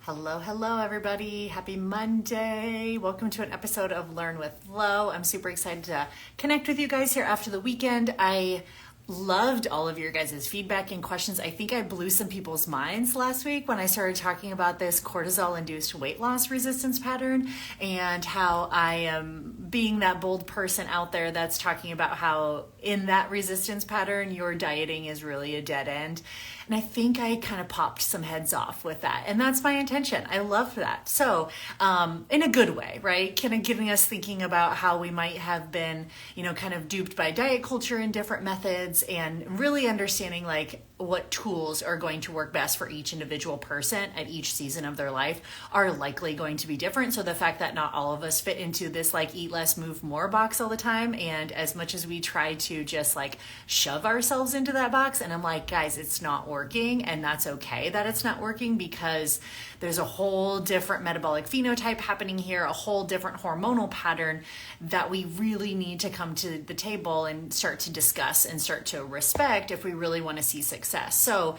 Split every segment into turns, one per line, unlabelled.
Hello, everybody. Happy Monday. Welcome to an episode of Learn with Lo. I'm super excited to connect with you guys here after the weekend. I loved all of your guys' feedback and questions. I think I blew some people's minds last week when I started talking about this cortisol-induced weight loss resistance pattern and how I am being that bold person out there that's talking about how in that resistance pattern, your dieting is really a dead end. And I think I kind of popped some heads off with that. And that's my intention. I love that. So in a good way, right? Kind of getting us thinking about how we might have been, kind of duped by diet culture and different methods and really understanding like what tools are going to work best for each individual person at each season of their life are likely going to be different. So the fact that not all of us fit into this like eat less, move more box all the time. And as much as we try to just like shove ourselves into that box, and I'm like, guys, it's not working. And that's okay that it's not working because there's a whole different metabolic phenotype happening here, a whole different hormonal pattern that we really need to come to the table and start to discuss and start to respect if we really want to see success. So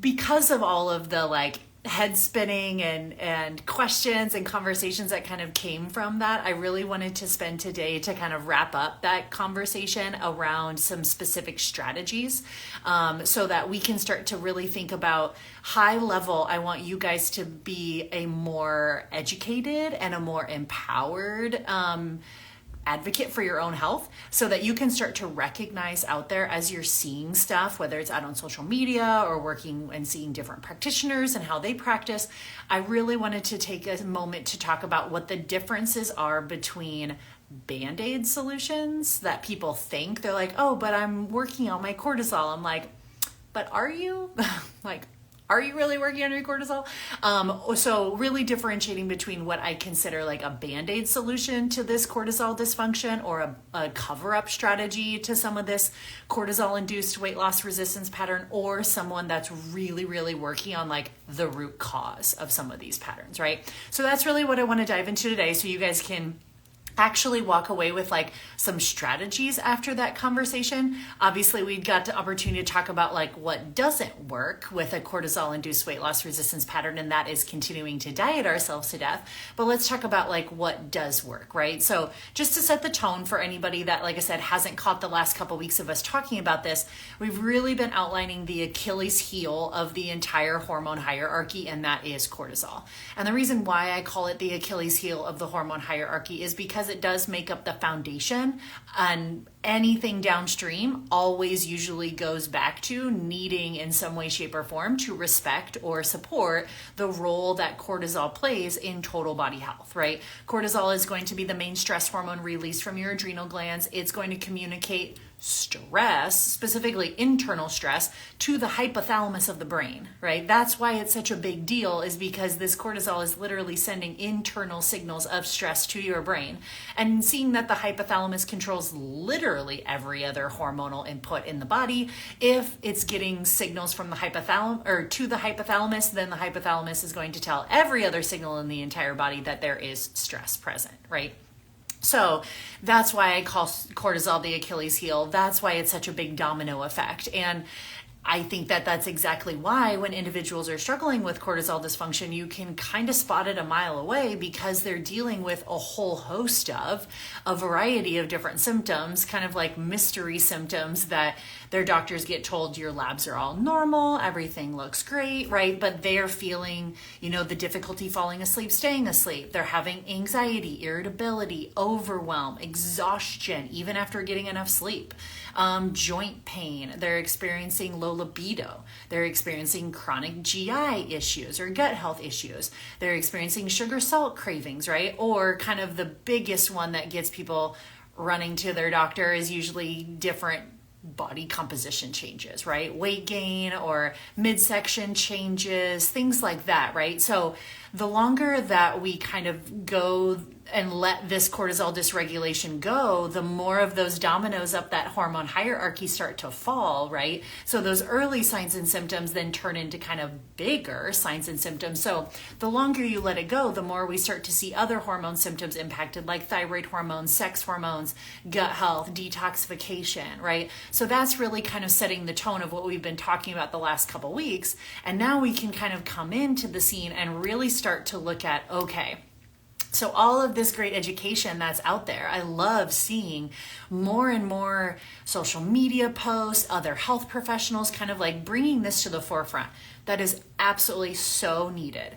because of all of the like head spinning and questions and conversations that kind of came from that, I really wanted to spend today to kind of wrap up that conversation around some specific strategies so that we can start to really think about high level. I want you guys to be a more educated and a more empowered advocate for your own health so that you can start to recognize out there as you're seeing stuff, whether it's out on social media or working and seeing different practitioners and how they practice. I really wanted to take a moment to talk about what the differences are between Band-Aid solutions that people think they're like, oh, but I'm working on my cortisol. I'm like, but are you? Are you really working on your cortisol? So really differentiating between what I consider like a Band-Aid solution to this cortisol dysfunction or a cover-up strategy to some of this cortisol-induced weight loss resistance pattern, or someone that's really, really working on like the root cause of some of these patterns, right? So that's really what I want to dive into today so you guys can actually walk away with like some strategies after that conversation. Obviously, we got the opportunity to talk about like what doesn't work with a cortisol-induced weight loss resistance pattern, and that is continuing to diet ourselves to death. But let's talk about like what does work, right? So just to set the tone for anybody that, like I said, hasn't caught the last couple of weeks of us talking about this, we've really been outlining the Achilles heel of the entire hormone hierarchy, and that is cortisol. And the reason why I call it the Achilles heel of the hormone hierarchy is because it does make up the foundation, and anything downstream always usually goes back to needing in some way, shape, or form to respect or support the role that cortisol plays in total body health, right? Cortisol is going to be the main stress hormone released from your adrenal glands. It's going to communicate stress, specifically internal stress, to the hypothalamus of the brain, right? That's why it's such a big deal, is because this cortisol is literally sending internal signals of stress to your brain. And seeing that the hypothalamus controls literally every other hormonal input in the body, if it's getting signals from the hypothalamus or to the hypothalamus, then the hypothalamus is going to tell every other signal in the entire body that there is stress present, right? So that's why I call cortisol the Achilles heel. That's why it's such a big domino effect. And I think that that's exactly why when individuals are struggling with cortisol dysfunction, you can kind of spot it a mile away because they're dealing with a whole host of a variety of different symptoms, kind of like mystery symptoms that their doctors get told your labs are all normal, everything looks great, right? But they're feeling, the difficulty falling asleep, staying asleep. They're having anxiety, irritability, overwhelm, exhaustion, even after getting enough sleep, joint pain. They're experiencing low libido. They're experiencing chronic GI issues or gut health issues. They're experiencing sugar salt cravings, right? Or kind of the biggest one that gets people running to their doctor is usually different body composition changes, right? Weight gain or midsection changes, things like that, right? So the longer that we kind of go let this cortisol dysregulation go, the more of those dominoes up that hormone hierarchy start to fall, right? So those early signs and symptoms then turn into kind of bigger signs and symptoms. So the longer you let it go, the more we start to see other hormone symptoms impacted, like thyroid hormones, sex hormones, gut health, detoxification, right? So that's really kind of setting the tone of what we've been talking about the last couple weeks. And now we can kind of come into the scene and really start to look at, okay, so all of this great education that's out there, I love seeing more and more social media posts, other health professionals kind of like bringing this to the forefront. That is absolutely so needed.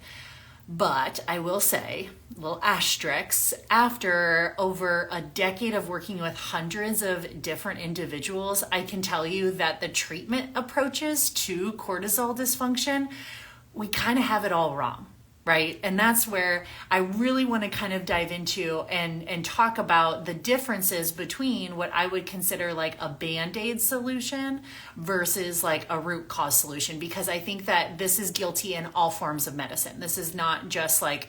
But I will say, little asterisks, after over a decade of working with hundreds of different individuals, I can tell you that the treatment approaches to cortisol dysfunction, we kind of have it all wrong. Right? And that's where I really want to kind of dive into and talk about the differences between what I would consider like a Band-Aid solution versus like a root cause solution, because I think that this is guilty in all forms of medicine. This is not just like,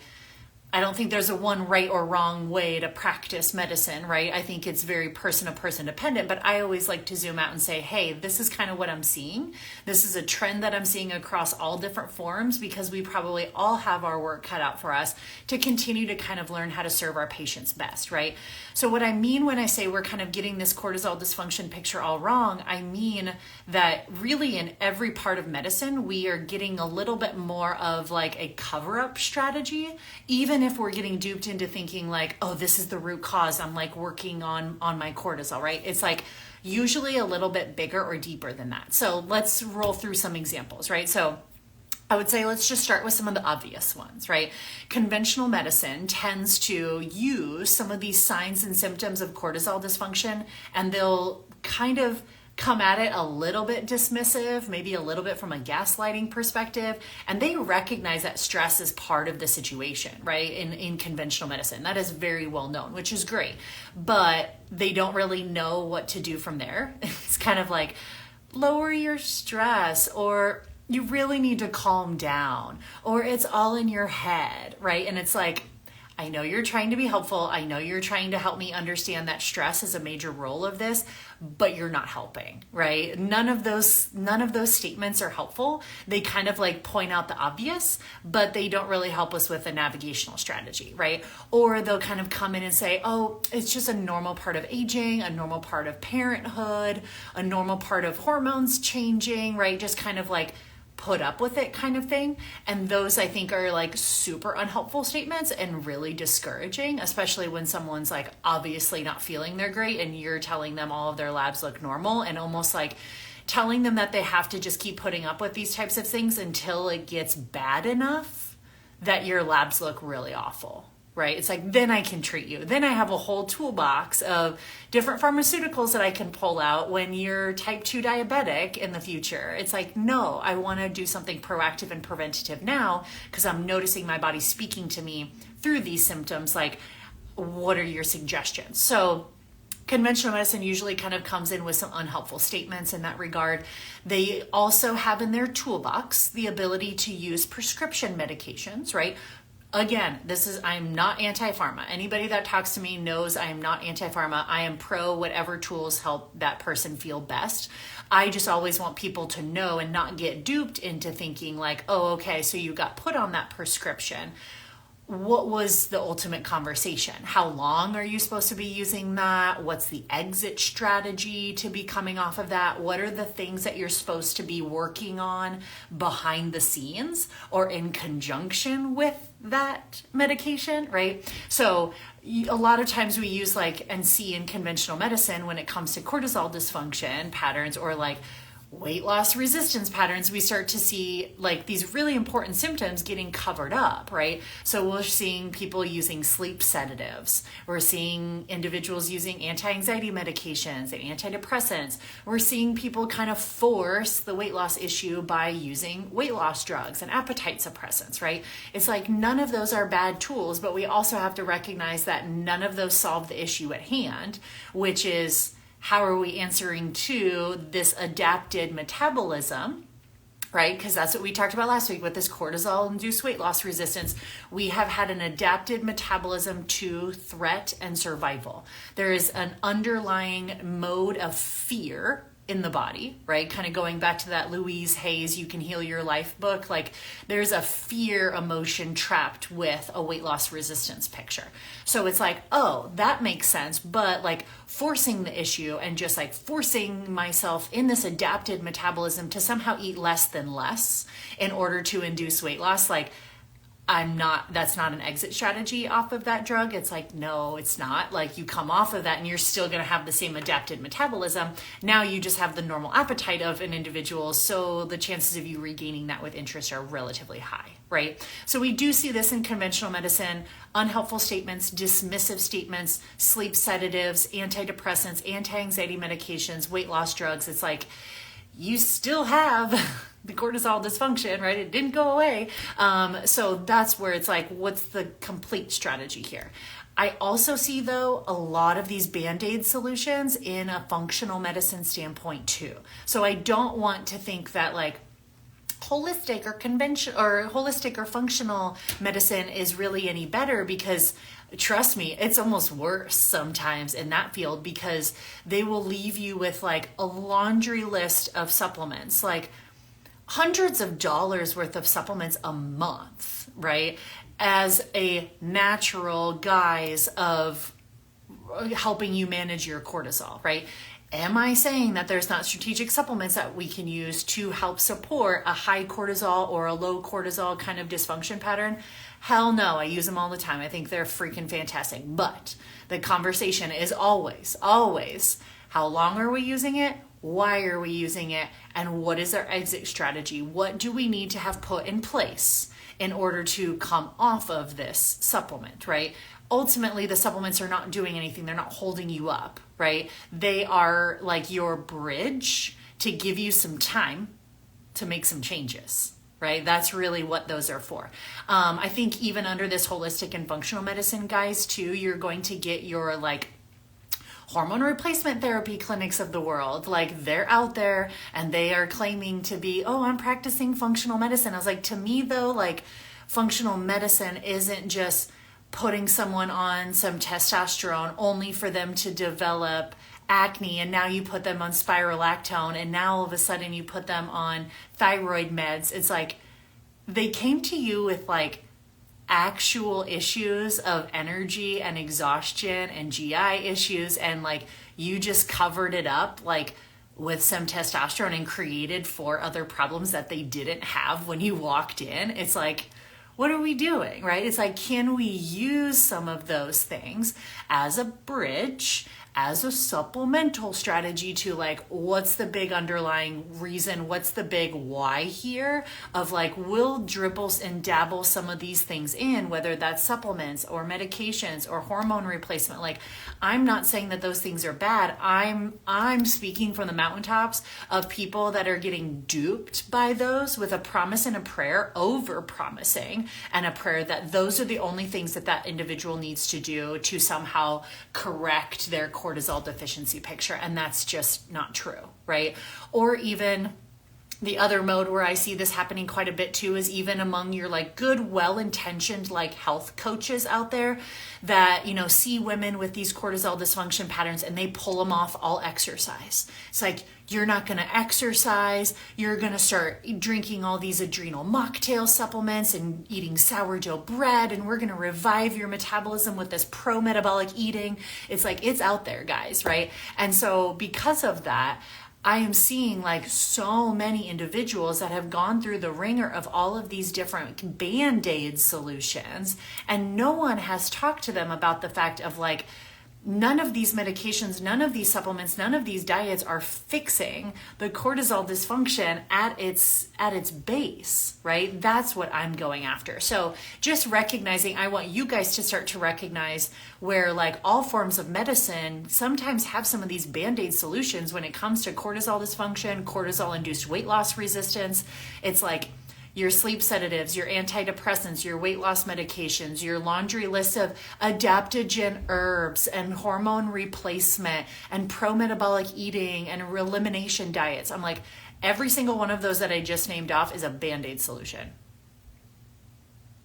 I don't think there's a one right or wrong way to practice medicine, right? I think it's very person to person dependent, but I always like to zoom out and say, hey, this is kind of what I'm seeing. This is a trend that I'm seeing across all different forms, because we probably all have our work cut out for us to continue to kind of learn how to serve our patients best, right? So what I mean when I say we're kind of getting this cortisol dysfunction picture all wrong, I mean that really in every part of medicine, we are getting a little bit more of like a cover-up strategy, even if we're getting duped into thinking like, oh, this is the root cause, I'm like working on my cortisol, right? It's like usually a little bit bigger or deeper than that. So let's roll through some examples, right? So I would say let's just start with some of the obvious ones, right? Conventional medicine tends to use some of these signs and symptoms of cortisol dysfunction, and they'll kind of come at it a little bit dismissive, maybe a little bit from a gaslighting perspective, and they recognize that stress is part of the situation, right? In conventional medicine, that is very well known, which is great, but they don't really know what to do from there. It's kind of like, lower your stress, or you really need to calm down, or it's all in your head, right? And it's like, I know you're trying to be helpful. I know you're trying to help me understand that stress is a major role of this, but you're not helping, right? None of those statements are helpful. They kind of like point out the obvious, but they don't really help us with a navigational strategy, right? Or they'll kind of come in and say, oh, it's just a normal part of aging, a normal part of parenthood, a normal part of hormones changing, right? Just kind of like put up with it kind of thing. And those I think are like super unhelpful statements and really discouraging, especially when someone's like obviously not feeling they're great and you're telling them all of their labs look normal, and almost like telling them that they have to just keep putting up with these types of things until it gets bad enough that your labs look really awful. Right? It's like, then I can treat you. Then I have a whole toolbox of different pharmaceuticals that I can pull out when you're type 2 diabetic in the future. It's like, no, I want to do something proactive and preventative now, because I'm noticing my body speaking to me through these symptoms. Like, what are your suggestions? So conventional medicine usually kind of comes in with some unhelpful statements in that regard. They also have in their toolbox the ability to use prescription medications, right? Again, I'm not anti-pharma. Anybody that talks to me knows I am not anti-pharma. I am pro whatever tools help that person feel best. I just always want people to know and not get duped into thinking like, oh, okay, so you got put on that prescription. What was the ultimate conversation? How long are you supposed to be using that? What's the exit strategy to be coming off of that? What are the things that you're supposed to be working on behind the scenes or in conjunction with that medication, right? So a lot of times we use like and see in conventional medicine when it comes to cortisol dysfunction patterns or like weight loss resistance patterns, we start to see like these really important symptoms getting covered up, right? So we're seeing people using sleep sedatives. We're seeing individuals using anti-anxiety medications and antidepressants. We're seeing people kind of force the weight loss issue by using weight loss drugs and appetite suppressants, right? It's like none of those are bad tools, but we also have to recognize that none of those solve the issue at hand, which is, how are we answering to this adapted metabolism right? Because that's what we talked about last week with this cortisol-induced weight loss resistance. We have had an adapted metabolism to threat and survival. There is an underlying mode of fear in the body, right? Kind of going back to that Louise Hay's You Can Heal Your Life book. Like there's a fear emotion trapped with a weight loss resistance picture. So it's like, oh, that makes sense. But like forcing the issue and just like forcing myself in this adapted metabolism to somehow eat less than less in order to induce weight loss, like that's not an exit strategy off of that drug. It's like, no, it's not. Like you come off of that and you're still going to have the same adapted metabolism. Now you just have the normal appetite of an individual. So the chances of you regaining that with interest are relatively high, right? So we do see this in conventional medicine: unhelpful statements, dismissive statements, sleep sedatives, antidepressants, anti-anxiety medications, weight loss drugs. It's like, you still have the cortisol dysfunction, right? It didn't go away. So that's where it's like, what's the complete strategy here? I also see, though, a lot of these Band-Aid solutions in a functional medicine standpoint too. So I don't want to think that like holistic or conventional or holistic or functional medicine is really any better, because trust me, it's almost worse sometimes in that field, because they will leave you with like a laundry list of supplements, like hundreds of dollars worth of supplements a month, right? As a natural guise of helping you manage your cortisol, right? Am I saying that there's not strategic supplements that we can use to help support a high cortisol or a low cortisol kind of dysfunction pattern? Hell no, I use them all the time. I think they're freaking fantastic. But the conversation is always, how long are we using it? Why are we using it? And what is our exit strategy? What do we need to have put in place in order to come off of this supplement, right? Ultimately, the supplements are not doing anything. They're not holding you up, right? They are like your bridge to give you some time to make some changes, right? That's really what those are for. I think even under this holistic and functional medicine, guys, too, you're going to get your like hormone replacement therapy clinics of the world. Like they're out there and they are claiming to be, oh, I'm practicing functional medicine. I was like, to me though, like functional medicine isn't just putting someone on some testosterone only for them to develop acne, and now you put them on spirolactone, and now all of a sudden you put them on thyroid meds. It's like they came to you with like actual issues of energy and exhaustion and GI issues, and like you just covered it up like with some testosterone and created 4 other problems that they didn't have when you walked in. It's like, what are we doing, right? It's like, can we use some of those things as a bridge, as a supplemental strategy to like, what's the big underlying reason? What's the big why here of like, we'll dribble and dabble some of these things in, whether that's supplements or medications or hormone replacement. Like, I'm not saying that those things are bad. I'm speaking from the mountaintops of people that are getting duped by those with a promise and a prayer, over promising, and a prayer that those are the only things that that individual needs to do to somehow correct their cortisol deficiency picture. And that's just not true, right? Or even the other mode where I see this happening quite a bit too is even among your like good, well-intentioned like health coaches out there that, you know, see women with these cortisol dysfunction patterns and they pull them off all exercise. It's like, you're not going to exercise. You're going to start drinking all these adrenal mocktail supplements and eating sourdough bread, and we're going to revive your metabolism with this pro-metabolic eating. It's like, it's out there, guys, right? And so because of that, I am seeing like so many individuals that have gone through the ringer of all of these different Band-Aid solutions, and no one has talked to them about the fact of like, none of these medications, none of these supplements, none of these diets are fixing the cortisol dysfunction at its base, right? That's what I'm going after. So just recognizing, I want you guys to start to recognize where like all forms of medicine sometimes have some of these Band-Aid solutions when it comes to cortisol dysfunction, cortisol-induced weight loss resistance. It's like your sleep sedatives, your antidepressants, your weight loss medications, your laundry list of adaptogen herbs and hormone replacement and pro-metabolic eating and elimination diets. I'm like, Every single one of those that I just named off is a Band-Aid solution.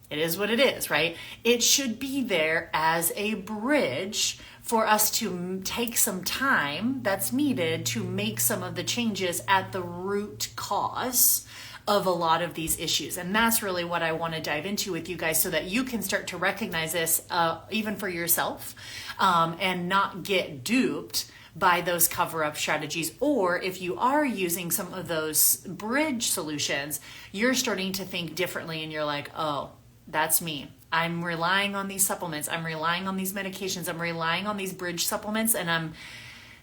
It is what it is, right? It should be there as a bridge for us to take some time that's needed to make some of the changes at the root cause of a lot of these issues. And that's really what I want to dive into with you guys so that you can start to recognize this even for yourself and not get duped by those cover-up strategies. Or if you are using some of those bridge solutions, you're starting to think differently and you're like, oh, that's me. I'm relying on these supplements. I'm relying on these medications. I'm relying on these bridge supplements, and I'm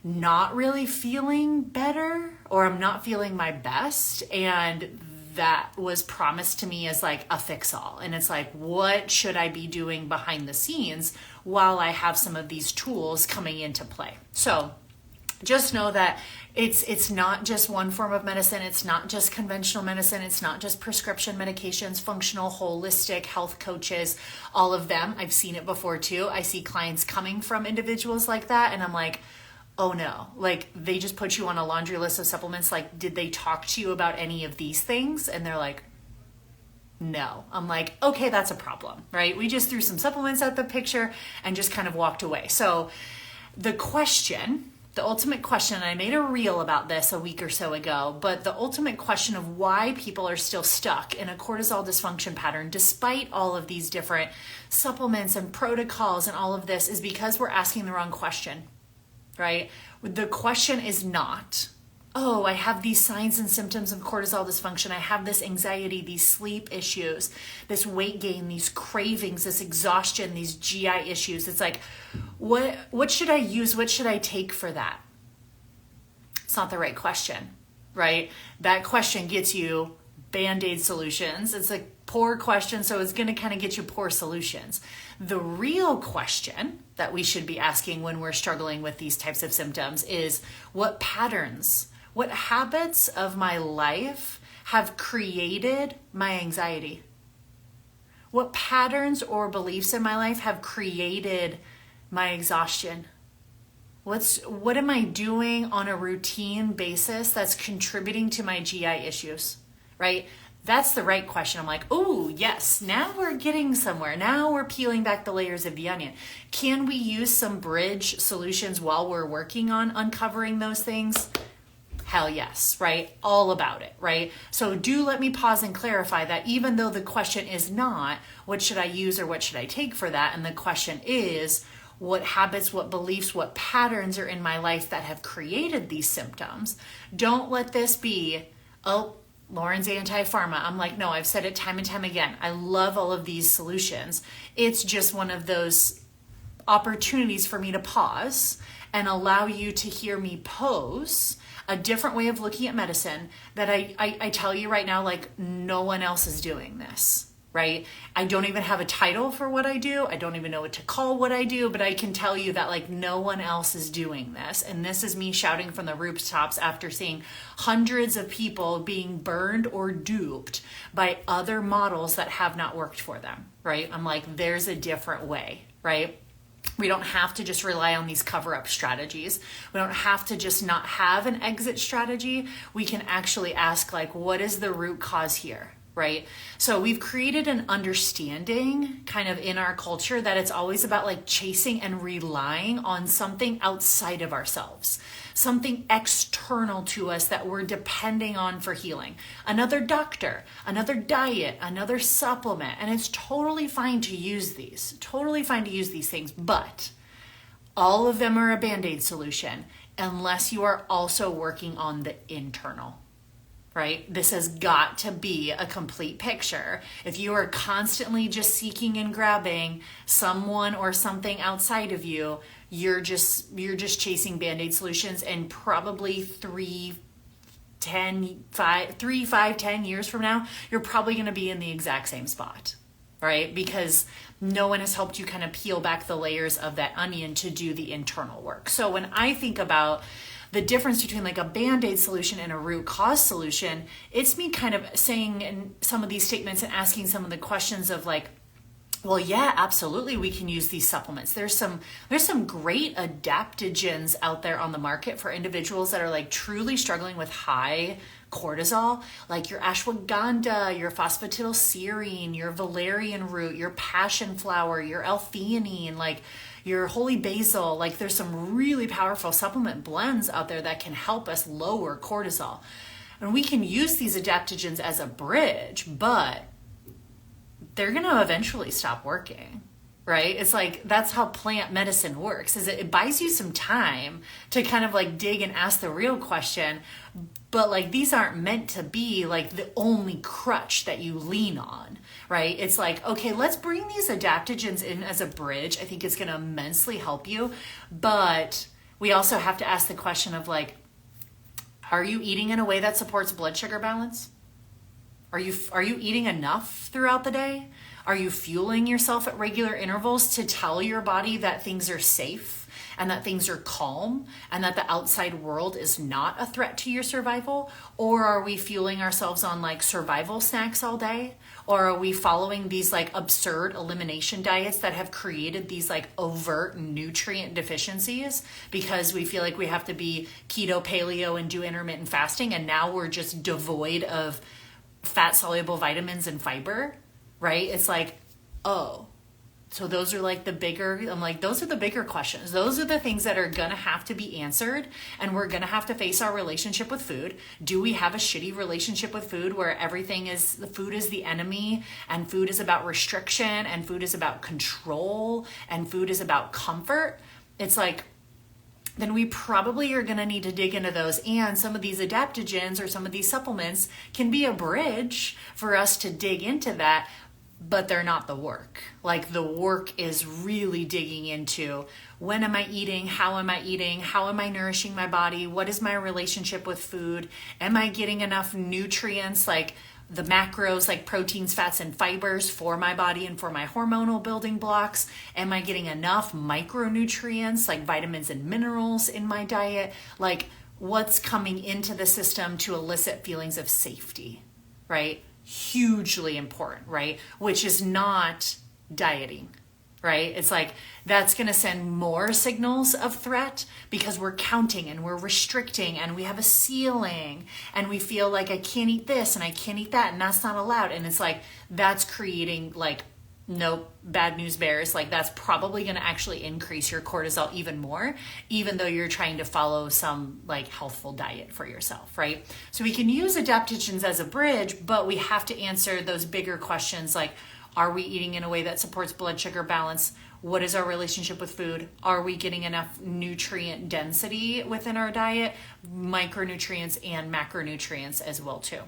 not really feeling better, or I'm not feeling my best. And that was promised to me as like a fix-all. And it's like, what should I be doing behind the scenes while I have some of these tools coming into play? So just know that it's not just one form of medicine. It's not just conventional medicine. It's not just prescription medications, functional, holistic health coaches, all of them. I've seen it before too. I see clients coming from individuals like that, and I'm like, oh no, like they just put you on a laundry list of supplements. Like, did they talk to you about any of these things? And they're like, no. I'm like, okay, that's a problem, right? We just threw some supplements at the picture and just kind of walked away. So the ultimate question, and I made a reel about this a week or so ago, but the ultimate question of why people are still stuck in a cortisol dysfunction pattern, despite all of these different supplements and protocols and all of this, is because we're asking the wrong question, right? The question is not, oh, I have these signs and symptoms of cortisol dysfunction. I have this anxiety, these sleep issues, this weight gain, these cravings, this exhaustion, these GI issues. It's like, what should I use? What should I take for that? It's not the right question, right? That question gets you Band-Aid solutions. It's a poor question, so it's going to kind of get you poor solutions. The real question that we should be asking when we're struggling with these types of symptoms is, what patterns, what habits of my life have created my anxiety? What patterns or beliefs in my life have created my exhaustion? What am I doing on a routine basis that's contributing to my GI issues, right? That's the right question. I'm like, oh, yes, now we're getting somewhere. Now we're peeling back the layers of the onion. Can we use some bridge solutions while we're working on uncovering those things? Hell yes, right? All about it, right? So do let me pause and clarify that even though the question is not, what should I use or what should I take for that? And the question is, what habits, what beliefs, what patterns are in my life that have created these symptoms? Don't let this be, oh, Lauryn's anti-pharma. I'm like, no, I've said it time and time again. I love all of these solutions. It's just one of those opportunities for me to pause and allow you to hear me pose a different way of looking at medicine that I tell you right now, like no one else is doing this, right? I don't even have a title for what I do. I don't even know what to call what I do, but I can tell you that like no one else is doing this. And this is me shouting from the rooftops after seeing hundreds of people being burned or duped by other models that have not worked for them, right? I'm like, there's a different way, right? We don't have to just rely on these cover-up strategies. We don't have to just not have an exit strategy. We can actually ask, like, what is the root cause here, right? So we've created an understanding kind of in our culture that it's always about like chasing and relying on something outside of ourselves, something external to us that we're depending on for healing. Another doctor, another diet, another supplement, and it's totally fine to use these, things, but all of them are a Band-Aid solution unless you are also working on the internal. Right? This has got to be a complete picture. If you are constantly just seeking and grabbing someone or something outside of you, you're just chasing Band-Aid solutions, and probably 10 years from now, you're probably going to be in the exact same spot, right? Because no one has helped you kind of peel back the layers of that onion to do the internal work. So when I think about the difference between like a Band-Aid solution and a root cause solution, it's me kind of saying in some of these statements and asking some of the questions of like, well, yeah, absolutely, we can use these supplements. There's some great adaptogens out there on the market for individuals that are like truly struggling with high cortisol, like your ashwagandha, your phosphatidylserine, your valerian root, your passion flower, your L-theanine, like your holy basil. Like there's some really powerful supplement blends out there that can help us lower cortisol. And we can use these adaptogens as a bridge, but they're going to eventually stop working. Right? It's like, that's how plant medicine works, is it buys you some time to kind of like dig and ask the real question. But like, these aren't meant to be like the only crutch that you lean on, right? It's like, okay, let's bring these adaptogens in as a bridge. I think it's going to immensely help you. But we also have to ask the question of like, are you eating in a way that supports blood sugar balance? Are you eating enough throughout the day? Are you fueling yourself at regular intervals to tell your body that things are safe and that things are calm and that the outside world is not a threat to your survival? Or are we fueling ourselves on like survival snacks all day? Or are we following these like absurd elimination diets that have created these like overt nutrient deficiencies because we feel like we have to be keto, paleo, and do intermittent fasting, and now we're just devoid of fat soluble vitamins and fiber? Right? It's like, oh, so those are like the bigger, I'm like, those are the bigger questions. Those are the things that are going to have to be answered. And we're going to have to face our relationship with food. Do we have a shitty relationship with food where everything is, the food is the enemy, and food is about restriction, and food is about control, and food is about comfort? It's like, then we probably are going to need to dig into those. And some of these adaptogens or some of these supplements can be a bridge for us to dig into that, but they're not the work. Like the work is really digging into, when am I eating? How am I eating? How am I nourishing my body? What is my relationship with food? Am I getting enough nutrients, like the macros, like proteins, fats, and fibers for my body and for my hormonal building blocks? Am I getting enough micronutrients like vitamins and minerals in my diet? Like what's coming into the system to elicit feelings of safety, right? Hugely important, right? Which is not dieting, right? It's like, that's going to send more signals of threat because we're counting and we're restricting and we have a ceiling and we feel like I can't eat this and I can't eat that and that's not allowed. And it's like, that's creating like, nope, bad news bears. Like that's probably going to actually increase your cortisol even more, even though you're trying to follow some like healthful diet for yourself, right? So we can use adaptogens as a bridge, but we have to answer those bigger questions like, are we eating in a way that supports blood sugar balance? What is our relationship with food? Are we getting enough nutrient density within our diet? Micronutrients and macronutrients as well too.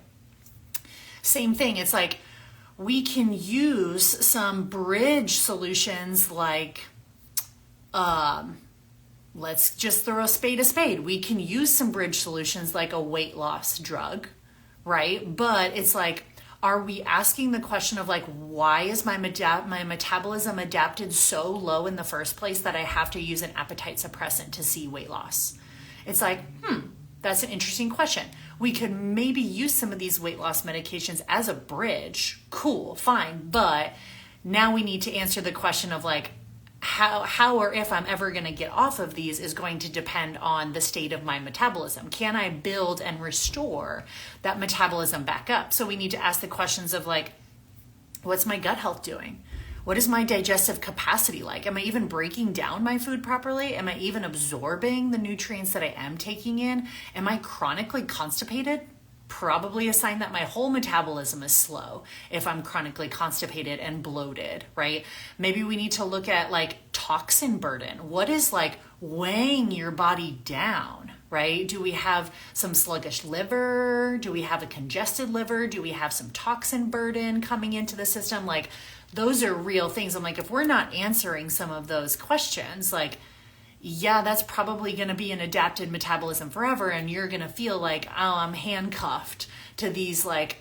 Same thing. It's like, we can use some bridge solutions like, let's just throw a spade. We can use some bridge solutions like a weight loss drug, right? But it's like, are we asking the question of like, why is my metabolism adapted so low in the first place that I have to use an appetite suppressant to see weight loss? It's like, that's an interesting question. We could maybe use some of these weight loss medications as a bridge. Cool, fine. But now we need to answer the question of like, how or if I'm ever going to get off of these is going to depend on the state of my metabolism. Can I build and restore that metabolism back up? So we need to ask the questions of like, what's my gut health doing? What is my digestive capacity like? Am I even breaking down my food properly? Am I even absorbing the nutrients that I am taking in? Am I chronically constipated? Probably a sign that my whole metabolism is slow if I'm chronically constipated and bloated, right? Maybe we need to look at like toxin burden. What is like weighing your body down, right? Do we have some sluggish liver? Do we have a congested liver? Do we have some toxin burden coming into the system? Like those are real things. I'm like, if we're not answering some of those questions, like, yeah, that's probably going to be an adapted metabolism forever. And you're going to feel like, oh, I'm handcuffed to these like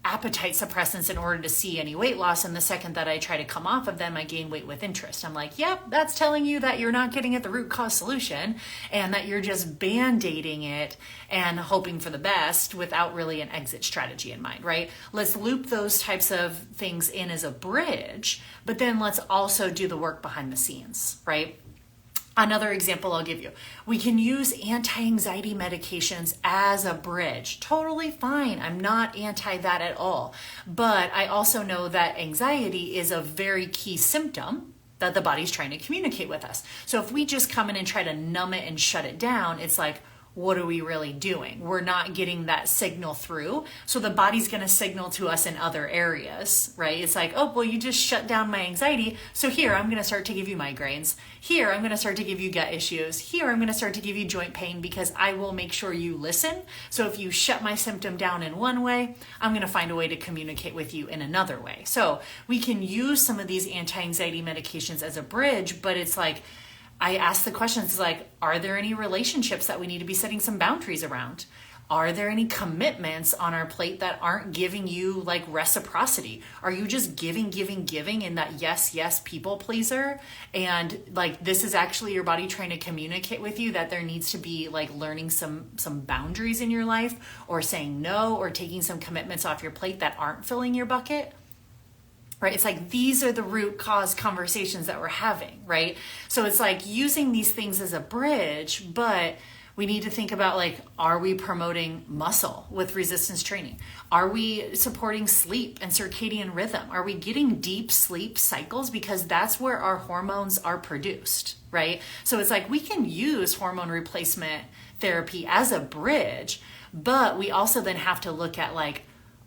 appetite suppressants in order to see any weight loss. And the second that I try to come off of them, I gain weight with interest. I'm like, yep, that's telling you that you're not getting at the root cause solution and that you're just band-aiding it and hoping for the best without really an exit strategy in mind, right? Let's loop those types of things in as a bridge, but then let's also do the work behind the scenes, right? Another example I'll give you, we can use anti-anxiety medications as a bridge. Totally fine. I'm not anti that at all. But I also know that anxiety is a very key symptom that the body's trying to communicate with us. So if we just come in and try to numb it and shut it down, it's like, what are we really doing? We're not getting that signal through. So the body's going to signal to us in other areas, right? It's like, oh, well, you just shut down my anxiety. So here, I'm going to start to give you migraines. Here, I'm going to start to give you gut issues. Here, I'm going to start to give you joint pain because I will make sure you listen. So if you shut my symptom down in one way, I'm going to find a way to communicate with you in another way. So we can use some of these anti-anxiety medications as a bridge, but it's like, I ask the questions like, are there any relationships that we need to be setting some boundaries around? Are there any commitments on our plate that aren't giving you like reciprocity? Are you just giving in that yes people pleaser? And like, this is actually your body trying to communicate with you that there needs to be like learning some boundaries in your life, or saying no, or taking some commitments off your plate that aren't filling your bucket. Right? It's like, these are the root cause conversations that we're having, right? So it's like using these things as a bridge, but we need to think about like, are we promoting muscle with resistance training? Are we supporting sleep and circadian rhythm? Are we getting deep sleep cycles? Because that's where our hormones are produced, right? So it's like, we can use hormone replacement therapy as a bridge, but we also then have to look at like,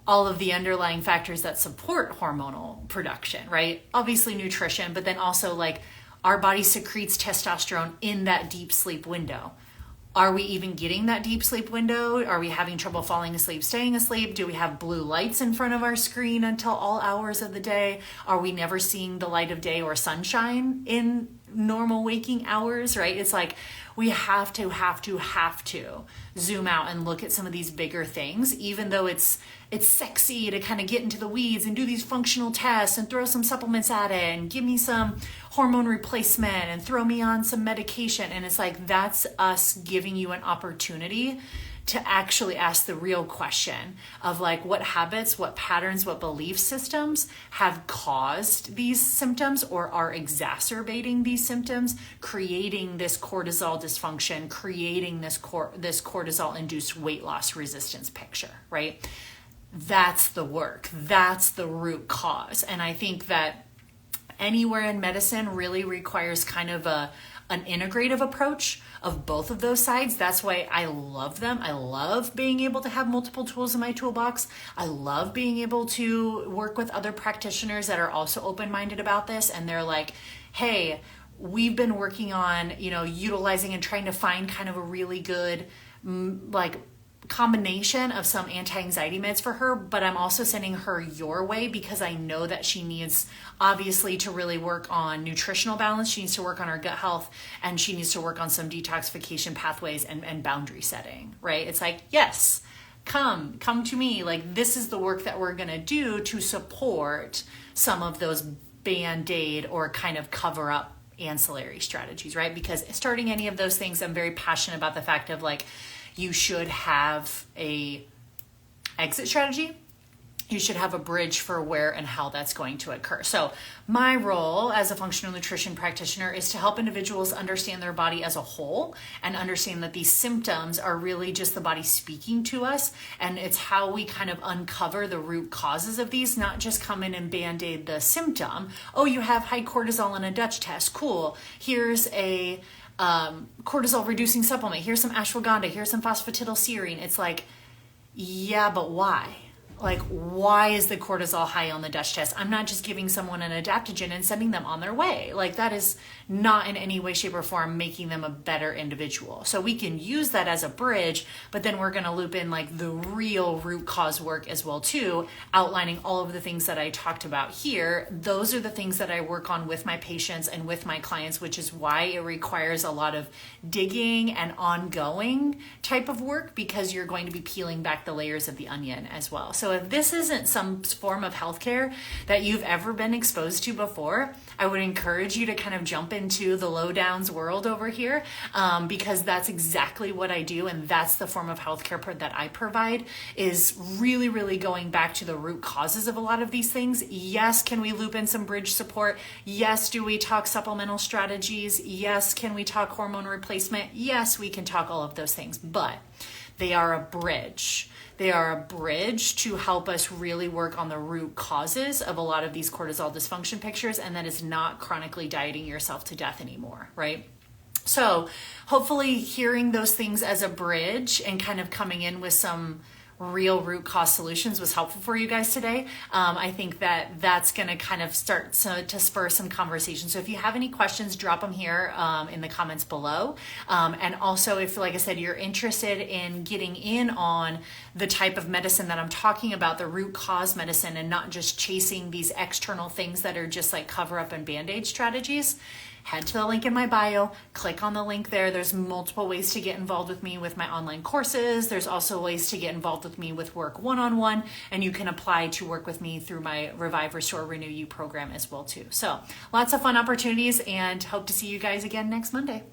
all of the underlying factors that support hormonal production, right? Obviously nutrition, but then also like our body secretes testosterone in that deep sleep window. Are we even getting that deep sleep window? Are we having trouble falling asleep, staying asleep? Do we have blue lights in front of our screen until all hours of the day? Are we never seeing the light of day or sunshine in normal waking hours, right? It's like, we have to zoom out and look at some of these bigger things, even though it's sexy to kind of get into the weeds and do these functional tests and throw some supplements at it and give me some hormone replacement and throw me on some medication. And it's like, that's us giving you an opportunity to actually ask the real question of like, what habits, what patterns, what belief systems have caused these symptoms or are exacerbating these symptoms, creating this cortisol dysfunction, creating this cortisol-induced weight loss resistance picture, right? That's the work. That's the root cause. And I think that anywhere in medicine really requires kind of an integrative approach of both of those sides. That's why I love them. I love being able to have multiple tools in my toolbox. I love being able to work with other practitioners that are also open-minded about this. And they're like, hey, we've been working on, utilizing and trying to find kind of a really good, like, combination of some anti-anxiety meds for her, but I'm also sending her your way because I know that she needs obviously to really work on nutritional balance. She needs to work on her gut health, and she needs to work on some detoxification pathways and boundary setting, right? It's like, yes, come to me. Like, this is the work that we're going to do to support some of those band-aid or kind of cover up ancillary strategies, right? Because starting any of those things, I'm very passionate about the fact of like, you should have a exit strategy. You should have a bridge for where and how that's going to occur. So my role as a functional nutrition practitioner is to help individuals understand their body as a whole and understand that these symptoms are really just the body speaking to us. And it's how we kind of uncover the root causes of these, not just come in and band-aid the symptom. Oh, you have high cortisol in a Dutch test. Cool. Here's a cortisol reducing supplement. Here's some ashwagandha. Here's some phosphatidylserine. It's like, yeah, but why? Like, why is the cortisol high on the Dutch test? I'm not just giving someone an adaptogen and sending them on their way. Like, that is not in any way, shape, or form making them a better individual. So we can use that as a bridge, but then we're going to loop in like the real root cause work as well too, outlining all of the things that I talked about here. Those are the things that I work on with my patients and with my clients, which is why it requires a lot of digging and ongoing type of work, because you're going to be peeling back the layers of the onion as well. So So if this isn't some form of healthcare that you've ever been exposed to before, I would encourage you to kind of jump into the lowdowns world over here, because that's exactly what I do. And that's the form of healthcare that I provide, is really, really going back to the root causes of a lot of these things. Yes, can we loop in some bridge support? Yes, do we talk supplemental strategies? Yes, can we talk hormone replacement? Yes, we can talk all of those things, but they are a bridge. They are a bridge to help us really work on the root causes of a lot of these cortisol dysfunction pictures, and that is not chronically dieting yourself to death anymore, right? So hopefully hearing those things as a bridge and kind of coming in with some real root cause solutions was helpful for you guys today. I think that that's going to kind of start to spur some conversation. So if you have any questions, drop them here in the comments below. And also, if, like I said, you're interested in getting in on the type of medicine that I'm talking about, the root cause medicine, and not just chasing these external things that are just like cover up and band-aid strategies, head to the link in my bio, click on the link there. There's multiple ways to get involved with me with my online courses. There's also ways to get involved with me with work one-on-one, and you can apply to work with me through my Revive, Restore, Renew You program as well too. So lots of fun opportunities, and hope to see you guys again next Monday.